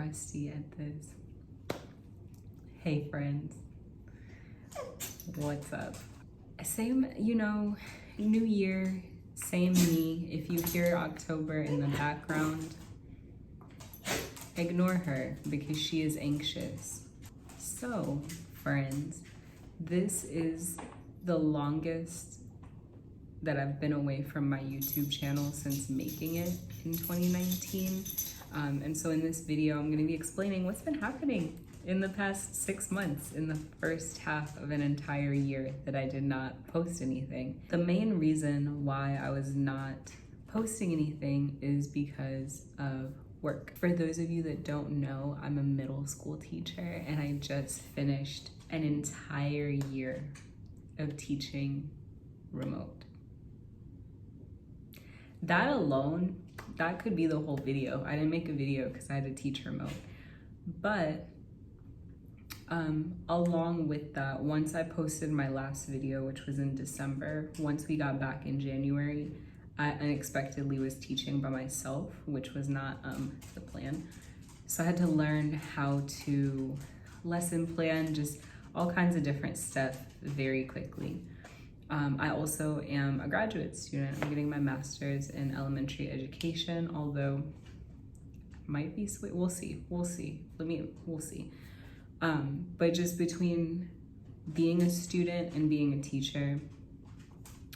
rusty at this. Hey friends, what's up? Same, new year, same me. If you hear October in the background, ignore her because she is anxious. So, friends, this is the longest that I've been away from my YouTube channel since making it in 2019. And so in this video, I'm gonna be explaining what's been happening in the past 6 months, in the first half of an entire year that I did not post anything. The main reason why I was not posting anything is because of work. For those of you that don't know, I'm a middle school teacher and I just finished an entire year of teaching remote. That alone, that could be the whole video. I didn't make a video because I had to teach remote. But along with that, once I posted my last video, which was in December, once we got back in January, I unexpectedly was teaching by myself, which was not the plan. So I had to learn how to lesson plan, just all kinds of different stuff very quickly. I also am a graduate student. I'm getting my master's in elementary education, although might be sweet. We'll see. We'll see. But just between being a student and being a teacher,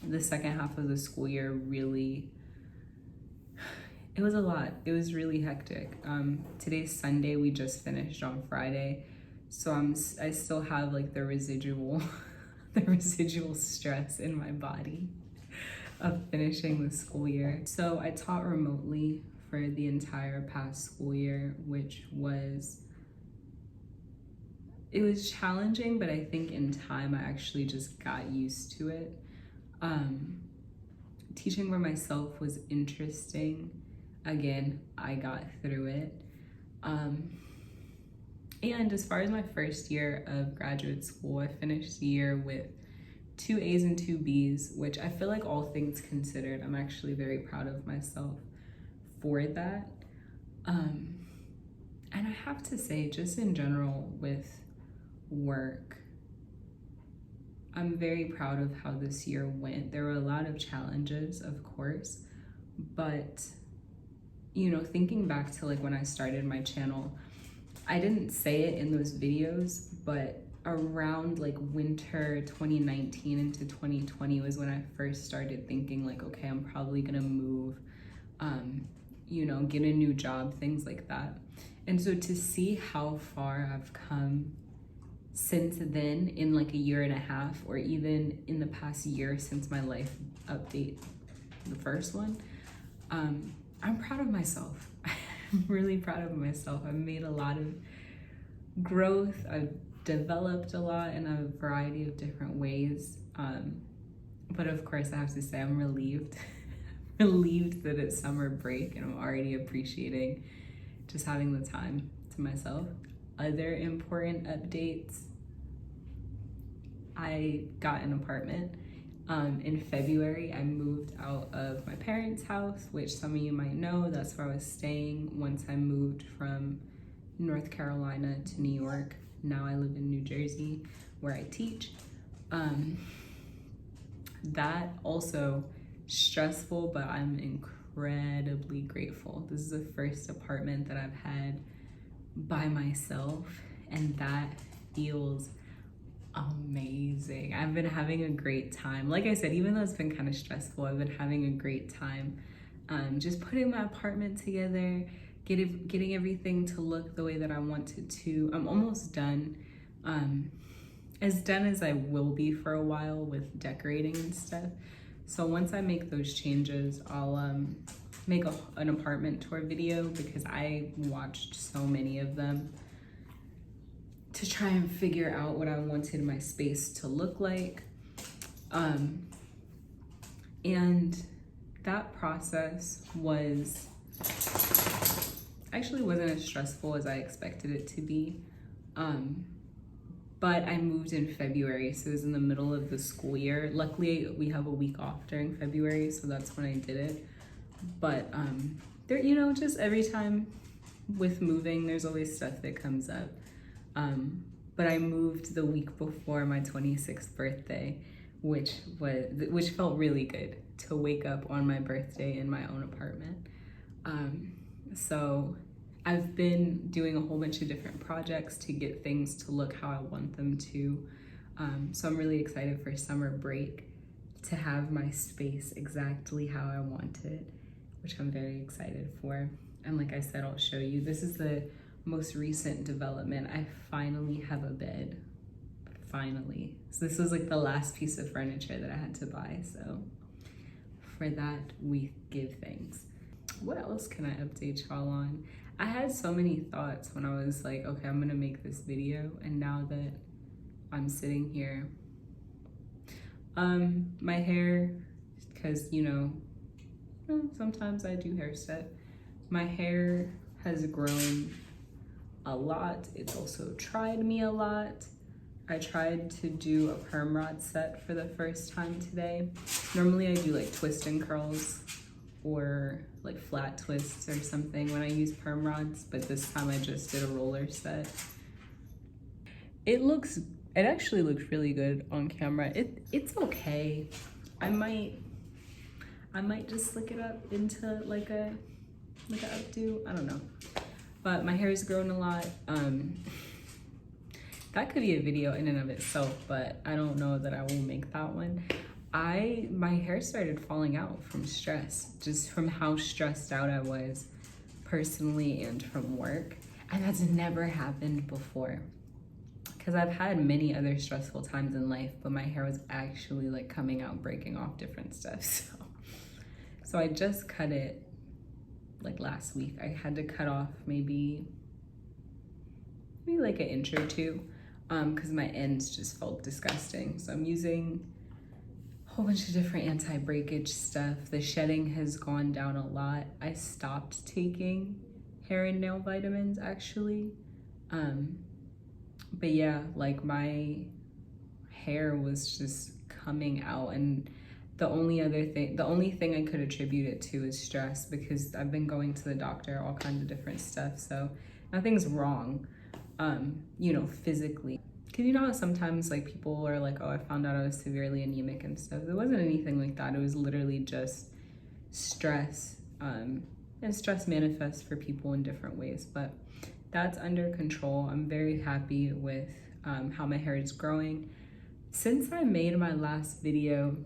the second half of the school year really, it was a lot. It was really hectic. Today's Sunday. We just finished on Friday, so I still have like the residual stress in my body of finishing the school year. So I taught remotely for the entire past school year, which was challenging, but I think in time I actually just got used to it. Teaching by myself was interesting. Again, I got through it. And as far as my first year of graduate school, I finished the year with 2 A's and 2 B's, which I feel like, all things considered, I'm actually very proud of myself for that. And I have to say, just in general with work, I'm very proud of how this year went. There were a lot of challenges, of course, but thinking back to like when I started my channel, I didn't say it in those videos, but around like winter 2019 into 2020 was when I first started thinking like, okay, I'm probably gonna move, get a new job, things like that. And so to see how far I've come since then, in like a year and a half, or even in the past year since my life update, the first one, I'm proud of myself. I'm really proud of myself. I've made a lot of growth. I've developed a lot in a variety of different ways. But of course, I have to say I'm relieved. Relieved that it's summer break and I'm already appreciating just having the time to myself. Other important updates: I got an apartment. In February, I moved out of my parents' house, which some of you might know, that's where I was staying once I moved from North Carolina to New York. Now I live in New Jersey, where I teach. That also stressful, but I'm incredibly grateful. This is the first apartment that I've had by myself, and that feels amazing. I've been having a great time. Like I said, even though it's been kind of stressful, I've been having a great time. Just putting my apartment together, getting everything to look the way that I want it to. I'm almost done. As done as I will be for a while with decorating and stuff. So once I make those changes, I'll make an apartment tour video, because I watched so many of them to try and figure out what I wanted my space to look like. And that process actually wasn't as stressful as I expected it to be. But I moved in February, so it was in the middle of the school year. Luckily, we have a week off during February, so that's when I did it. But there, just every time with moving, there's always stuff that comes up. But I moved the week before my 26th birthday, which felt really good to wake up on my birthday in my own apartment. So I've been doing a whole bunch of different projects to get things to look how I want them to. So I'm really excited for summer break to have my space exactly how I want it, which I'm very excited for. And like I said, I'll show you. This is the most recent development. I finally have a bed. Finally. So this was like the last piece of furniture that I had to buy. So for that, we give thanks. What else can I update y'all on? I had so many thoughts when I was like, okay, I'm gonna make this video. And now that I'm sitting here, my hair, because you know, sometimes I do hair set. My hair has grown a lot. It's also tried me a lot. I tried to do a perm rod set for the first time today. Normally I do like twist and curls or like flat twists or something when I use perm rods, but this time I just did a roller set. It actually looks really good on camera. It's okay. I might just slick it up into like a updo. I don't know. But my hair has grown a lot. That could be a video in and of itself, but I don't know that I will make that one. My hair started falling out from stress, just from how stressed out I was personally and from work. And that's never happened before. Because I've had many other stressful times in life, but my hair was actually like coming out, breaking off different stuff. So I just cut it like last week. I had to cut off maybe like an inch or two because my ends just felt disgusting. So I'm using a whole bunch of different anti-breakage stuff. The shedding has gone down a lot. I stopped taking hair and nail vitamins actually. But yeah, like my hair was just coming out, and the only thing I could attribute it to is stress, because I've been going to the doctor, all kinds of different stuff. So nothing's wrong, you know, physically. Cause you know how sometimes like people are like, oh, I found out I was severely anemic and stuff. It wasn't anything like that. It was literally just stress, and stress manifests for people in different ways, but that's under control. I'm very happy with how my hair is growing. Since I made my last video,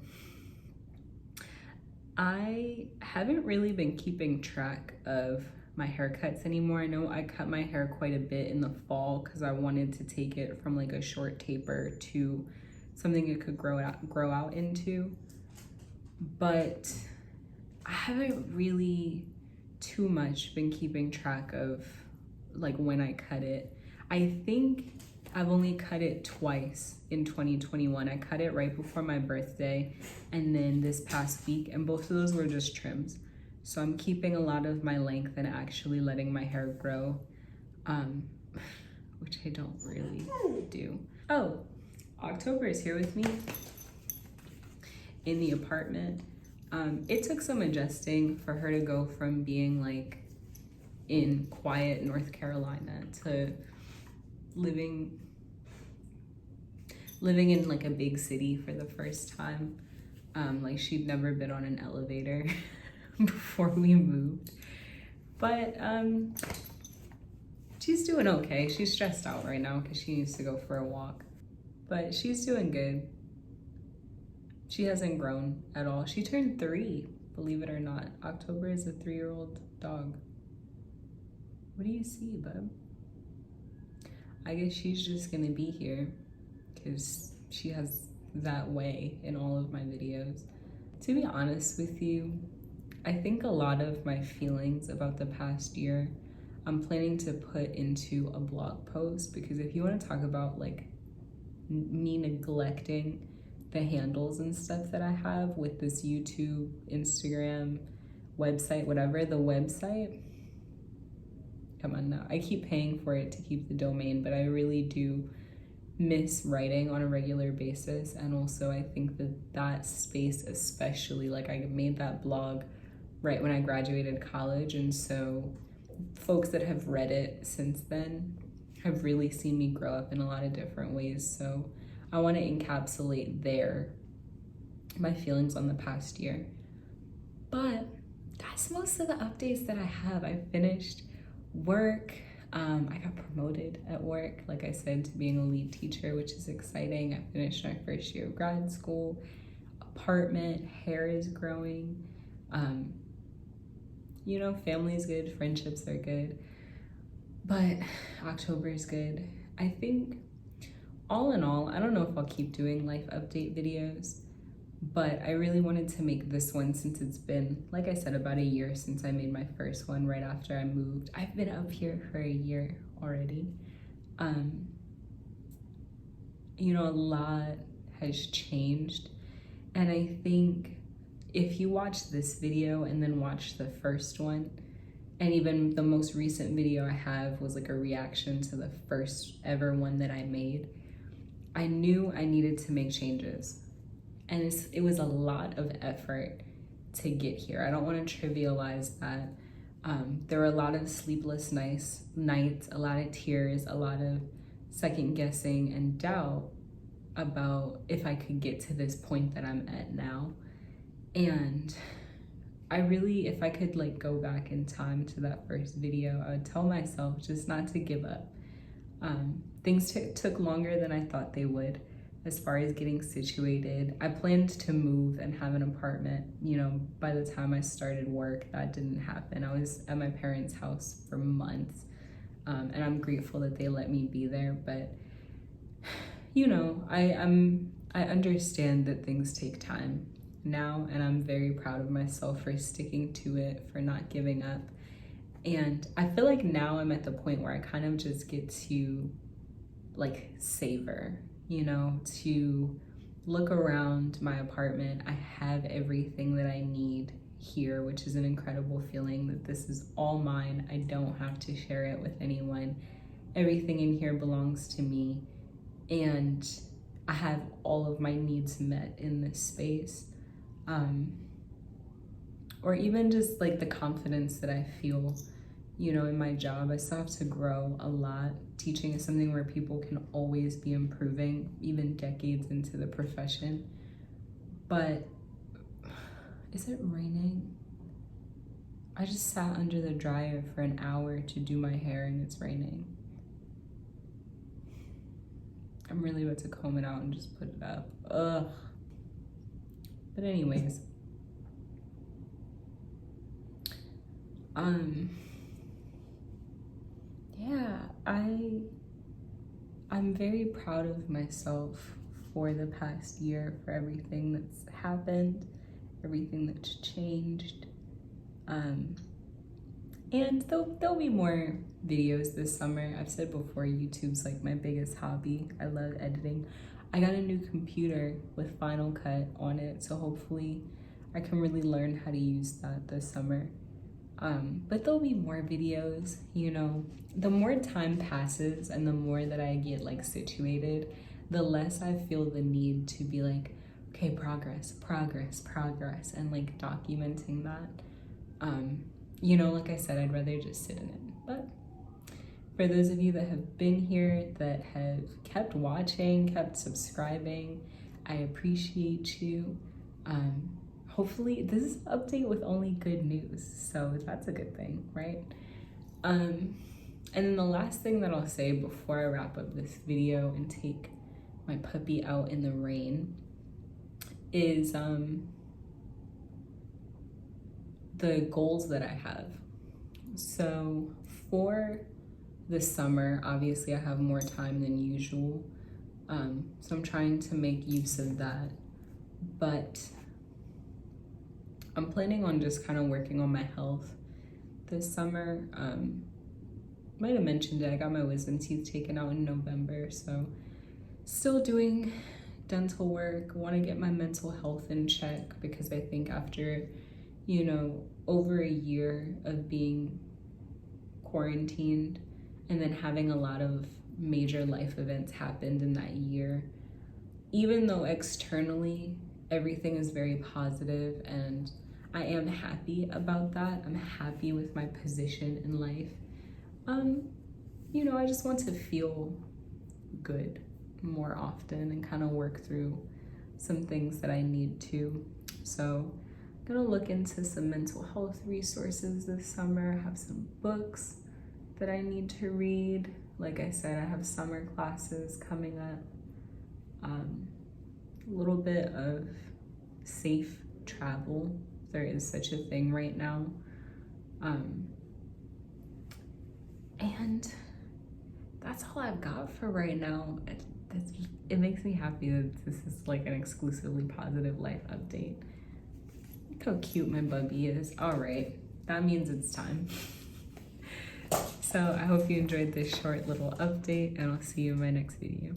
I haven't really been keeping track of my haircuts anymore. I know I cut my hair quite a bit in the fall because I wanted to take it from like a short taper to something it could grow out into. But I haven't really too much been keeping track of like when I cut it. I think I've only cut it twice in 2021. I cut it right before my birthday and then this past week, and both of those were just trims. So I'm keeping a lot of my length and actually letting my hair grow, which I don't really do. Oh, October is here with me in the apartment. It took some adjusting for her to go from being like in quiet North Carolina to living in like a big city for the first time. Like she'd never been on an elevator before we moved. But she's doing okay. She's stressed out right now because she needs to go for a walk. But she's doing good. She hasn't grown at all. She turned 3, believe it or not. October is a 3-year-old dog. What do you see, bub? I guess she's just gonna be here because she has that way in all of my videos. To be honest with you, I think a lot of my feelings about the past year, I'm planning to put into a blog post, because if you want to talk about like me neglecting the handles and stuff that I have with this YouTube, Instagram, website, whatever, the website, come on now. I keep paying for it to keep the domain, but I really do miss writing on a regular basis. And also I think that space especially, like I made that blog right when I graduated college, and so folks that have read it since then have really seen me grow up in a lot of different ways. So I want to encapsulate my feelings on the past year. But that's most of the updates that I have. I finished work. I got promoted at work, like I said, to being a lead teacher, which is exciting. I finished my first year of grad school, apartment, hair is growing. You know, family is good, friendships are good, but October is good. I think all in all, I don't know if I'll keep doing life update videos, but I really wanted to make this one since it's been, like I said, about a year since I made my first one right after I moved. I've been up here for a year already. You know, a lot has changed. And I think if you watch this video and then watch the first one, and even the most recent video I have was like a reaction to the first ever one that I made, I knew I needed to make changes. And it was a lot of effort to get here. I don't want to trivialize that. There were a lot of sleepless nights, a lot of tears, a lot of second guessing and doubt about if I could get to this point that I'm at now. And I really, if I could like go back in time to that first video, I would tell myself just not to give up. Things took longer than I thought they would as far as getting situated. I planned to move and have an apartment, you know, by the time I started work. That didn't happen. I was at my parents' house for months, and I'm grateful that they let me be there. But, you know, I understand that things take time now, and I'm very proud of myself for sticking to it, for not giving up. And I feel like now I'm at the point where I kind of just get to like savor, you know, to look around my apartment. I have everything that I need here, which is an incredible feeling that this is all mine. I don't have to share it with anyone. Everything in here belongs to me. And I have all of my needs met in this space. Or even just like the confidence that I feel, you know, in my job. I still have to grow a lot. Teaching is something where people can always be improving, even decades into the profession. But is it raining? I just sat under the dryer for an hour to do my hair and it's raining. I'm really about to comb it out and just put it up. Ugh. But anyways, yeah, I'm very proud of myself for the past year, for everything that's happened, everything that's changed. And there'll be more videos this summer. I've said before, YouTube's like my biggest hobby. I love editing. I got a new computer with Final Cut on it, so hopefully I can really learn how to use that this summer. But there'll be more videos, you know. The more time passes and the more that I get like situated, the less I feel the need to be like, okay, progress, and like documenting that. You know, like I said, I'd rather just sit in it. But for those of you that have been here, that have kept watching, kept subscribing, I appreciate you. Hopefully this is an update with only good news, so that's a good thing, right? And then the last thing that I'll say before I wrap up this video and take my puppy out in the rain is the goals that I have. So for the summer, obviously I have more time than usual, so I'm trying to make use of that, but I'm planning on just kind of working on my health this summer. Might have mentioned it, I got my wisdom teeth taken out in November, so still doing dental work. Want to get my mental health in check, because I think after, you know, over a year of being quarantined and then having a lot of major life events happened in that year, even though externally everything is very positive and I am happy about that. I'm happy with my position in life. You know, I just want to feel good more often and kind of work through some things that I need to. So I'm gonna look into some mental health resources this summer, have some books that I need to read. Like I said, I have summer classes coming up. A little bit of safe travel, if there is such a thing right now. And that's all I've got for right now. It makes me happy that this is like an exclusively positive life update. Look how cute my bubby is. All right, that means it's time. So I hope you enjoyed this short little update, and I'll see you in my next video.